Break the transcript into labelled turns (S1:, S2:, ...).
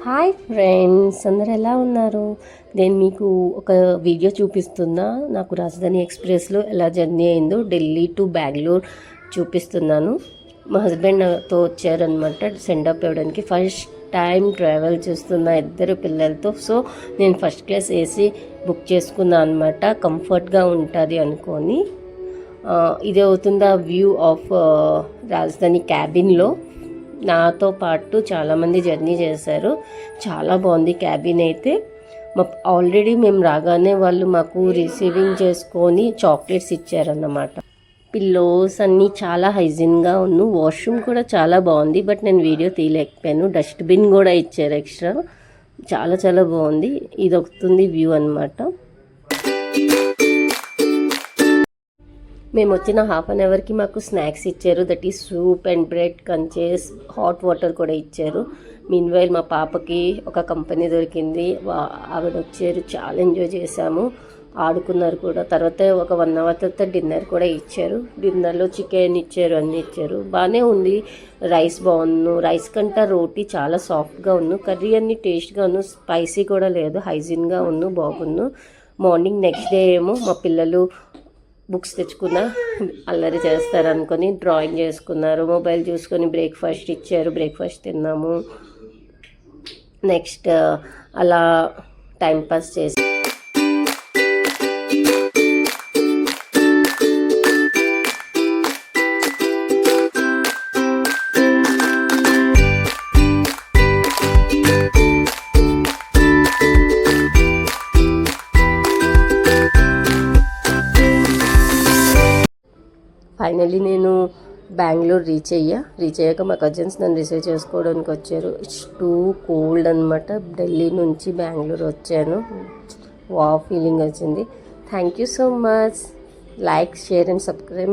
S1: Hi friends, అందరు ఎలా ఉన్నారు? నేను మీకు ఒక వీడియో చూపిస్తున్నా. నాకు రాజధాని ఎక్స్ప్రెస్లో ఎలా జర్నీ అయిందో ఢిల్లీ టు బెంగళూరు చూపిస్తున్నాను. మా హస్బెండ్ నాతో వచ్చారనమాట సెండ్ ఆఫ్ ఇవ్వడానికి. ఫస్ట్ టైం ట్రావెల్ చేస్తున్న ఇద్దరు పిల్లలతో. సో నేను ఫస్ట్ క్లాస్ ఏసీ బుక్ చేసుకున్నాను అనమాట, కంఫర్ట్గా ఉంటుంది అనుకొని. ఇది అవుతుందా వ్యూ ఆఫ్ రాజధాని క్యాబిన్లో. నాతో పాటు చాలామంది జర్నీ చేశారు. చాలా బాగుంది క్యాబిన్ అయితే. ఆల్రెడీ మేము రాగానే వాళ్ళు మాకు రిసీవింగ్ చేసుకొని చాక్లెట్స్ ఇచ్చారన్నమాట. పిల్లోస్ అన్నీ చాలా హైజీన్గా ఉన్నాయి. వాష్రూమ్ కూడా చాలా బాగుంది, బట్ నేను వీడియో తీయలేకపోయాను. డస్ట్బిన్ కూడా ఇచ్చారు ఎక్స్ట్రా. చాలా చాలా బాగుంది. ఇది అవుతుంది వ్యూ అనమాట. మేము వచ్చిన హాఫ్ అన్ అవర్కి మాకు స్నాక్స్ ఇచ్చారు. That is soup and bread, కంచేస్, హాట్ వాటర్ కూడా ఇచ్చారు. మీన్వైల్ మా పాపకి ఒక కంపెనీ దొరికింది, ఆవిడ వచ్చారు. చాలా ఎంజాయ్ చేసాము, ఆడుకున్నారు కూడా. తర్వాత ఒక 1 అవర్ తర్వాత డిన్నర్ కూడా ఇచ్చారు. డిన్నర్లో చికెన్ ఇచ్చారు, అన్నీ ఇచ్చారు. బాగానే ఉంది. రైస్ బాగుండు. రైస్ కంటే రోటీ చాలా సాఫ్ట్గా ఉన్ను. కర్రీ అన్నీ టేస్ట్గా ఉన్ను. స్పైసీ కూడా లేదు, హైజీన్గా ఉన్ను, బాగున్ను. మార్నింగ్ నెక్స్ట్ డే ఏమో మా పిల్లలు బుక్స్ తెచ్చుకున్న అల్లరి చేస్తారు అనుకొని డ్రాయింగ్ చేసుకున్నారు. మొబైల్ చూసుకొని బ్రేక్ఫాస్ట్ ఇచ్చారు, బ్రేక్ఫాస్ట్ తిన్నాము. నెక్స్ట్ అలా టైంపాస్ చేసి ఫైనల్లీ నేను బెంగళూరు రీచ్ అయ్యాక మా కజిన్స్ నన్ను రిసీవ్ చేసుకోవడానికి వచ్చారు. ఇట్స్ టూ కోల్డ్ అనమాట. ఢిల్లీ నుంచి బెంగళూరు వచ్చాను. వావ్ ఫీలింగ్ వచ్చింది. Thank you so much. Like, share and subscribe.